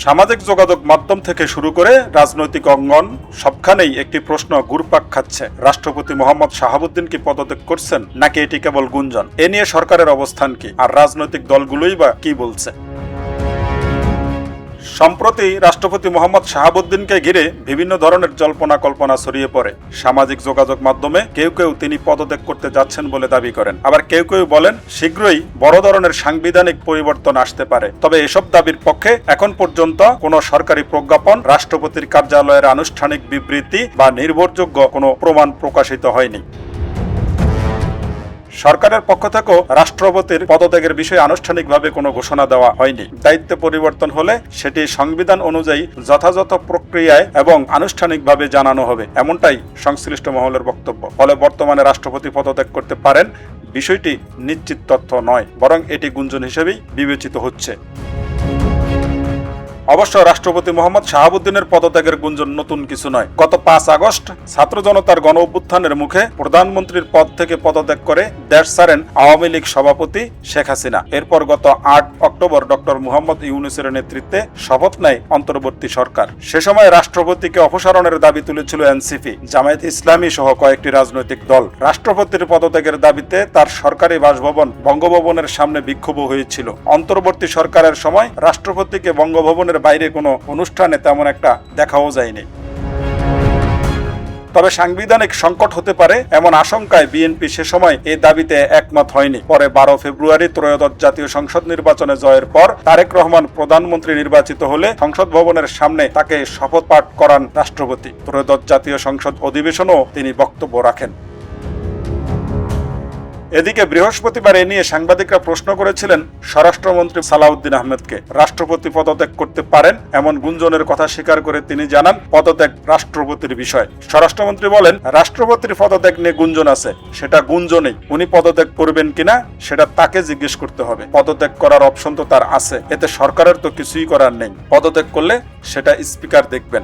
সামাজিক যোগাযোগ মাধ্যম থেকে শুরু করে রাজনৈতিক অঙ্গন সবখানেই একটি প্রশ্ন ঘুরপাক খাচ্ছে। রাষ্ট্রপতি মোহাম্মদ শাহাবুদ্দিন কি পদত্যাগ করছেন, নাকি এটি কেবল গুঞ্জন? এ নিয়ে সরকারের অবস্থান কি, আর রাজনৈতিক দলগুলোই বা কি বলছে? সম্প্রতি রাষ্ট্রপতি মোহাম্মদ শাহাবুদ্দিনকে ঘিরে বিভিন্ন ধরনের জল্পনা কল্পনা ছড়িয়ে পড়ে। সামাজিক যোগাযোগ মাধ্যমে কেউ কেউ তিনি পদত্যাগ করতে যাচ্ছেন বলে দাবি করেন, আবার কেউ কেউ বলেন শীঘ্রই বড় ধরনের সাংবিধানিক পরিবর্তন আসতে পারে। তবে এসব দাবির পক্ষে এখন পর্যন্ত কোনো সরকারি প্রজ্ঞাপন, রাষ্ট্রপতির কার্যালয়ের আনুষ্ঠানিক বিবৃতি বা নির্ভরযোগ্য কোনো প্রমাণ প্রকাশিত হয়নি। সরকারের পক্ষ থেকেও রাষ্ট্রপতির পদত্যাগের বিষয়ে আনুষ্ঠানিকভাবে কোনো ঘোষণা দেওয়া হয়নি। দায়িত্ব পরিবর্তন হলে সেটি সংবিধান অনুযায়ী যথাযথ প্রক্রিয়ায় এবং আনুষ্ঠানিকভাবে জানানো হবে, এমনটাই সংশ্লিষ্ট মহলের বক্তব্য। ফলে বর্তমানে রাষ্ট্রপতি পদত্যাগ করতে পারেন বিষয়টি নিশ্চিত তথ্য নয়, বরং এটি গুঞ্জন হিসেবেই বিবেচিত হচ্ছে। অবশ্য রাষ্ট্রপতি মোহাম্মদ শাহাবুদ্দিনের পদত্যাগের গুঞ্জন নতুন কিছু নয়। গত 5 আগস্ট ছাত্র জনতার গণ অভ্যুত্থানের মুখে প্রধানমন্ত্রীর পদ থেকে পদত্যাগ করে দেশ ছাড়েন আওয়ামী লীগ সভাপতি শেখ হাসিনা। এরপর গত 8 অক্টোবর ডক্টর মুহাম্মদ ইউনূসের নেতৃত্বে শপথ নেয় অন্তর্বর্তী সরকার। সে সময় রাষ্ট্রপতিকে অপসারণের দাবি তুলেছিল এনসিপি, জামায়াত ইসলামী সহ কয়েকটি রাজনৈতিক দল। রাষ্ট্রপতির পদত্যাগের দাবিতে তার সরকারি বাসভবন বঙ্গভবনের সামনে বিক্ষোভ হয়েছিল। অন্তর্বর্তী সরকারের সময় রাষ্ট্রপতিকে বঙ্গভবনের বাইরে কোনো অনুষ্ঠানে তেমন একটা দেখাও যায়নি। তবে সাংবিধানিক সংকট হতে পারে এমন আশঙ্কায় বিএনপি সে সময় এই দাবিতে একমত হয়নি। পরে 12 ফেব্রুয়ারি ত্রয়োদশ জাতীয় সংসদ নির্বাচনে জয়ের পর তারেক রহমান প্রধানমন্ত্রী নির্বাচিত হলে সংসদ ভবনের সামনে তাকে শপথ পাঠ করান রাষ্ট্রপতি। ত্রয়োদশ জাতীয় সংসদ অধিবেশনেও তিনি বক্তব্য রাখেন। এদিকে বৃহস্পতিবার এ নিয়ে সাংবাদিকরা প্রশ্ন করেছিলেন স্বরাষ্ট্রমন্ত্রী সালাউদ্দিন আহমেদকে। রাষ্ট্রপতি পদত্যাগ করতে পারেন এমন গুঞ্জনের কথা স্বীকার করে তিনি জানান, পদত্যাগ রাষ্ট্রপতির বিষয়। স্বরাষ্ট্রমন্ত্রী বলেন, রাষ্ট্রপতির পদত্যাগ নিয়ে গুঞ্জন আছে, সেটা গুঞ্জনই। উনি পদত্যাগ করবেন কিনা সেটা তাকে জিজ্ঞেস করতে হবে। পদত্যাগ করার অপশন তো তার আছে, এতে সরকারের তো কিছুই করার নেই। পদত্যাগ করলে সেটা স্পিকার দেখবেন।